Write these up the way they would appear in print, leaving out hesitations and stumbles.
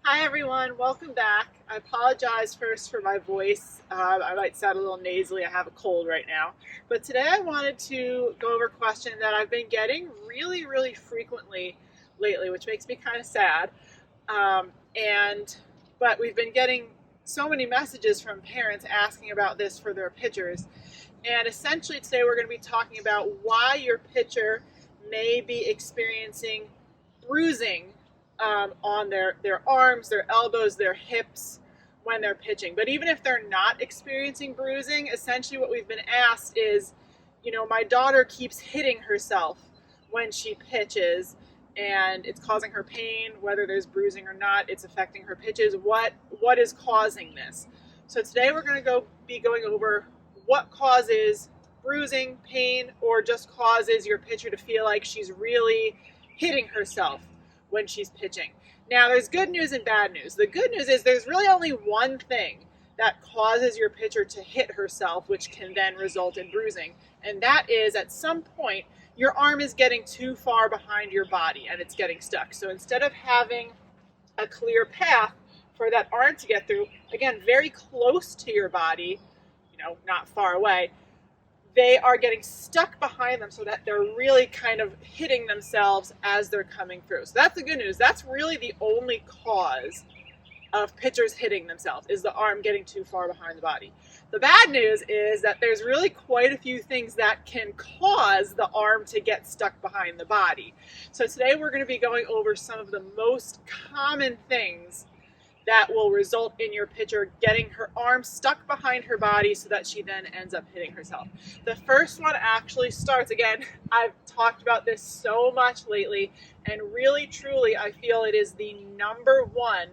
Hi everyone, welcome back. I apologize first for my voice. I might sound a little nasally. I have a cold right now. But today I wanted to go over a question that I've been getting really frequently lately, which makes me kind of sad. Um, and but we've been getting so many messages from parents asking about this for their pitchers. And essentially today we're going to be talking about why your pitcher may be experiencing bruising on their arms, their elbows, their hips when they're pitching. But even if they're not experiencing bruising, essentially what we've been asked is, my daughter keeps hitting herself when she pitches and it's causing her pain, whether there's bruising or not, it's affecting her pitches. What is causing this? So today we're going to be going over what causes bruising, pain, or just causes your pitcher to feel like she's really hitting herself when she's pitching. Now, there's good news and bad news. The good news is there's really only one thing that causes your pitcher to hit herself, which can then result in bruising. And that is, at some point, your arm is getting too far behind your body and it's getting stuck. So instead of having a clear path for that arm to get through, again, very close to your body, not far away, they are getting stuck behind them so that they're really kind of hitting themselves as they're coming through. So that's the good news. That's really the only cause of pitchers hitting themselves, is the arm getting too far behind the body. The bad news is that there's really quite a few things that can cause the arm to get stuck behind the body. So today we're going to be going over some of the most common things that will result in your pitcher getting her arm stuck behind her body so that she then ends up hitting herself. The first one actually starts, again, I've talked about this so much lately, and really, truly, I feel it is the number one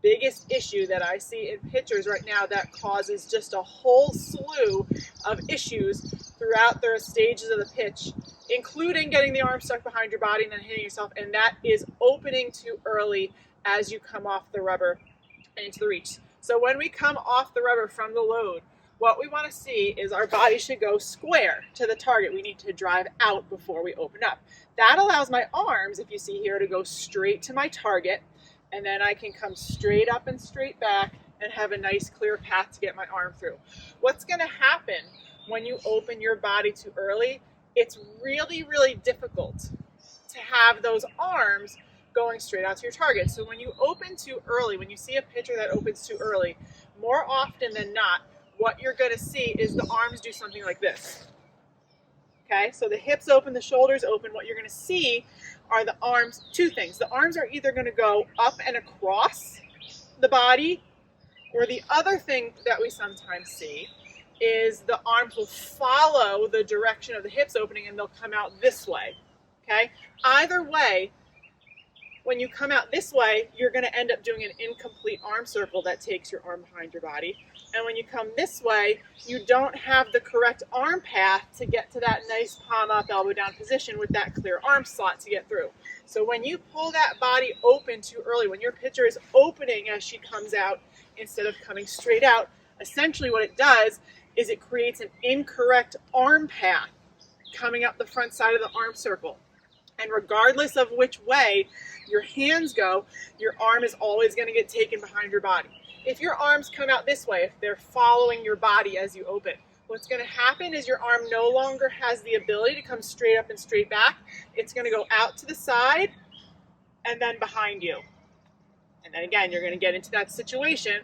biggest issue that I see in pitchers right now that causes just a whole slew of issues throughout their stages of the pitch, including getting the arm stuck behind your body and then hitting yourself, and that is opening too early as you come off the rubber and into the reach. So when we come off the rubber from the load, what we want to see is our body should go square to the target. We need to drive out before we open up. That allows my arms, if you see here, to go straight to my target, and then I can come straight up and straight back and have a nice clear path to get my arm through. What's going to happen when you open your body too early? It's really difficult to have those arms going straight out to your target. So when you open too early, when you see a pitcher that opens too early, more often than not, what you're going to see is the arms do something like this. Okay, so the hips open, the shoulders open. What you're going to see are the arms, two things. The arms are either going to go up and across the body, or the other thing that we sometimes see is the arms will follow the direction of the hips opening and they'll come out this way. Okay, either way, when you come out this way, you're going to end up doing an incomplete arm circle that takes your arm behind your body. And when you come this way, you don't have the correct arm path to get to that nice palm up, elbow down position with that clear arm slot to get through. So when you pull that body open too early, when your pitcher is opening as she comes out instead of coming straight out, essentially what it does is it creates an incorrect arm path coming up the front side of the arm circle. And regardless of which way your hands go, your arm is always going to get taken behind your body. If your arms come out this way, if they're following your body as you open, what's going to happen is your arm no longer has the ability to come straight up and straight back. It's going to go out to the side and then behind you. And then again, you're going to get into that situation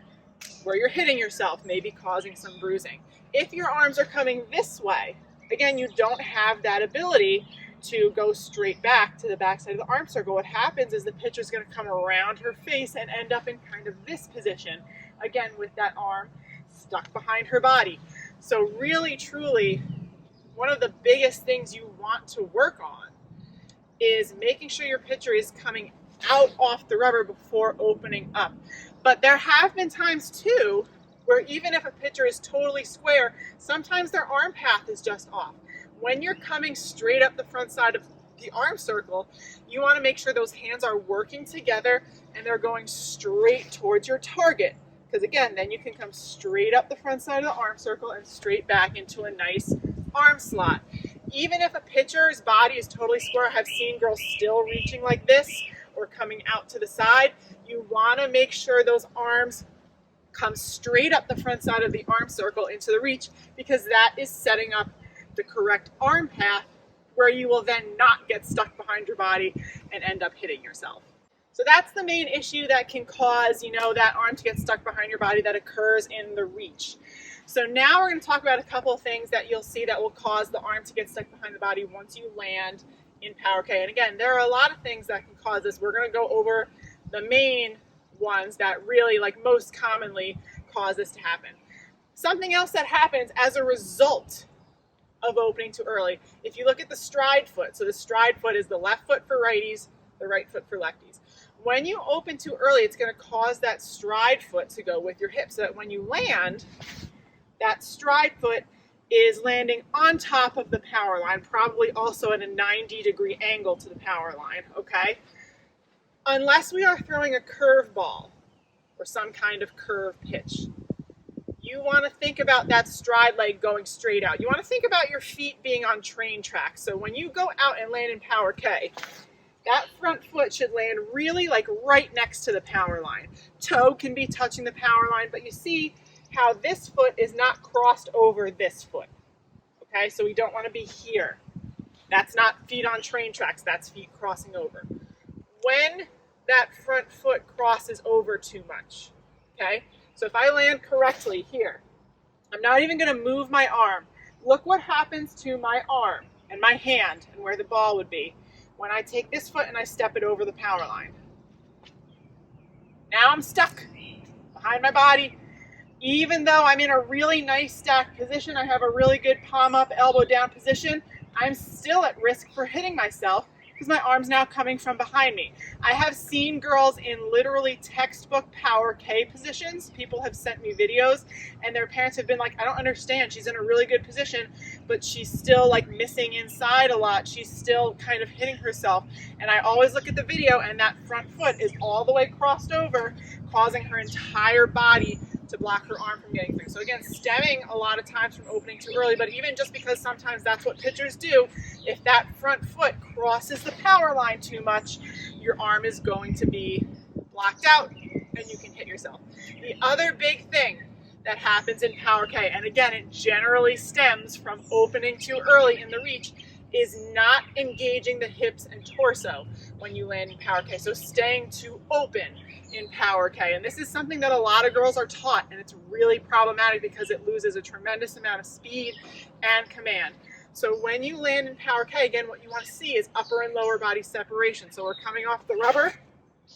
where you're hitting yourself, maybe causing some bruising. If your arms are coming this way, again, you don't have that ability to go straight back to the backside of the arm circle. What happens is the pitcher is going to come around her face and end up in kind of this position, again with that arm stuck behind her body. So really, truly, one of the biggest things you want to work on is making sure your pitcher is coming out off the rubber before opening up. But there have been times too where even if a pitcher is totally square, sometimes their arm path is just off. When you're coming straight up the front side of the arm circle, you want to make sure those hands are working together and they're going straight towards your target. Because again, then you can come straight up the front side of the arm circle and straight back into a nice arm slot. Even if a pitcher's body is totally square, I've seen girls still reaching like this or coming out to the side. You want to make sure those arms come straight up the front side of the arm circle into the reach, because that is setting up the correct arm path where you will then not get stuck behind your body and end up hitting yourself. So that's the main issue that can cause, that arm to get stuck behind your body that occurs in the reach. So now we're going to talk about a couple of things that you'll see that will cause the arm to get stuck behind the body once you land in Power K. And again, there are a lot of things that can cause this. We're going to go over the main ones that really, most commonly cause this to happen. Something else that happens as a result of opening too early, if you look at the stride foot, so the stride foot is the left foot for righties, the right foot for lefties. When you open too early, it's going to cause that stride foot to go with your hip, so that when you land, that stride foot is landing on top of the power line, probably also at a 90-degree angle to the power line, okay? Unless we are throwing a curve ball or some kind of curve pitch, you want to think about that stride leg going straight out. You want to think about your feet being on train tracks. So when you go out and land in Power K, that front foot should land really right next to the power line. Toe can be touching the power line, but you see how this foot is not crossed over this foot. Okay, so we don't want to be here. That's not feet on train tracks, that's feet crossing over. When that front foot crosses over too much, okay? So if I land correctly here, I'm not even going to move my arm. Look what happens to my arm and my hand and where the ball would be when I take this foot and I step it over the power line. Now I'm stuck behind my body. Even though I'm in a really nice stacked position, I have a really good palm up, elbow down position, I'm still at risk for hitting myself because my arm's now coming from behind me. I have seen girls in literally textbook Power K positions. People have sent me videos and their parents have been like, I don't understand. She's in a really good position, but she's still missing inside a lot. She's still kind of hitting herself. And I always look at the video and that front foot is all the way crossed over, causing her entire body to block her arm from getting through. So again, stemming a lot of times from opening too early, but even just because sometimes that's what pitchers do, if that front foot crosses the power line too much, your arm is going to be blocked out and you can hit yourself. The other big thing that happens in Power K, and again, it generally stems from opening too early in the reach, is not engaging the hips and torso when you land in Power K. So staying too open in Power K. And this is something that a lot of girls are taught, and it's really problematic because it loses a tremendous amount of speed and command. So when you land in Power K, again, what you want to see is upper and lower body separation. So we're coming off the rubber,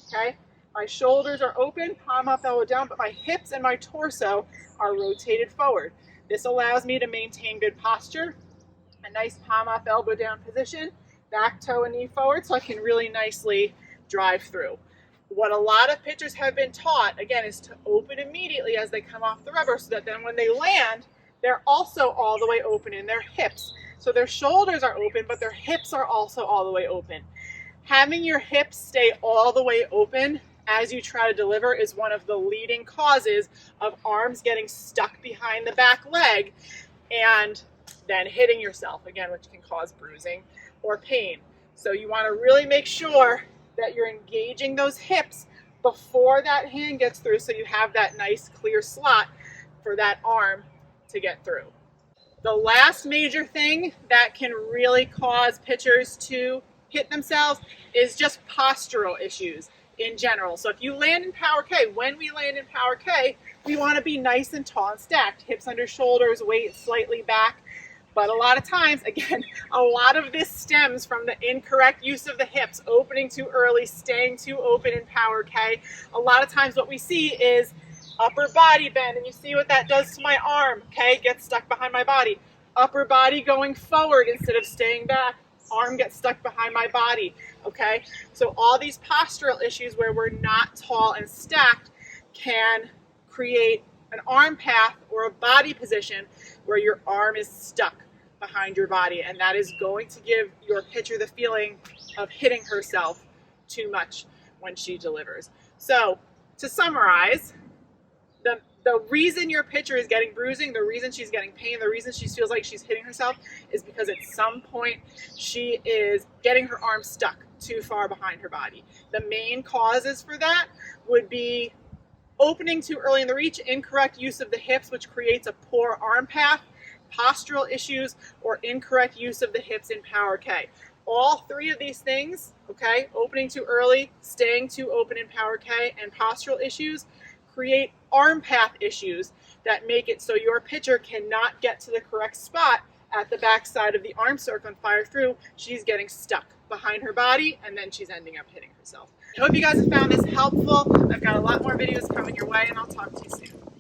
okay? My shoulders are open, palm up, elbow down, but my hips and my torso are rotated forward. This allows me to maintain good posture, a nice palm up, elbow down position, back toe and knee forward, so I can really nicely drive through. What a lot of pitchers have been taught, again, is to open immediately as they come off the rubber so that then when they land, they're also all the way open in their hips. So their shoulders are open, but their hips are also all the way open. Having your hips stay all the way open as you try to deliver is one of the leading causes of arms getting stuck behind the back leg and then hitting yourself, again, which can cause bruising or pain. So you want to really make sure that you're engaging those hips before that hand gets through so you have that nice clear slot for that arm to get through. The last major thing that can really cause pitchers to hit themselves is just postural issues in general. So if you land in Power K, when we land in Power K, we want to be nice and tall and stacked, hips under shoulders, weight slightly back. But a lot of times, again, a lot of this stems from the incorrect use of the hips, opening too early, staying too open in Power K. A lot of times what we see is upper body bend, and you see what that does to my arm, okay? Gets stuck behind my body. Upper body going forward instead of staying back. Arm gets stuck behind my body, okay? So all these postural issues where we're not tall and stacked can create an arm path or a body position where your arm is stuck behind your body, and that is going to give your pitcher the feeling of hitting herself too much when she delivers. So to summarize, the reason your pitcher is getting bruising, the reason she's getting pain, the reason she feels like she's hitting herself is because at some point she is getting her arm stuck too far behind her body. The main causes for that would be opening too early in the reach, incorrect use of the hips, which creates a poor arm path, postural issues, or incorrect use of the hips in Power K. All three of these things, okay, opening too early, staying too open in Power K, and postural issues, create arm path issues that make it so your pitcher cannot get to the correct spot at the backside of the arm circle and fire through. She's getting stuck behind her body, and then she's ending up hitting herself. I hope you guys have found this helpful. I've got a lot more videos coming your way, and I'll talk to you soon.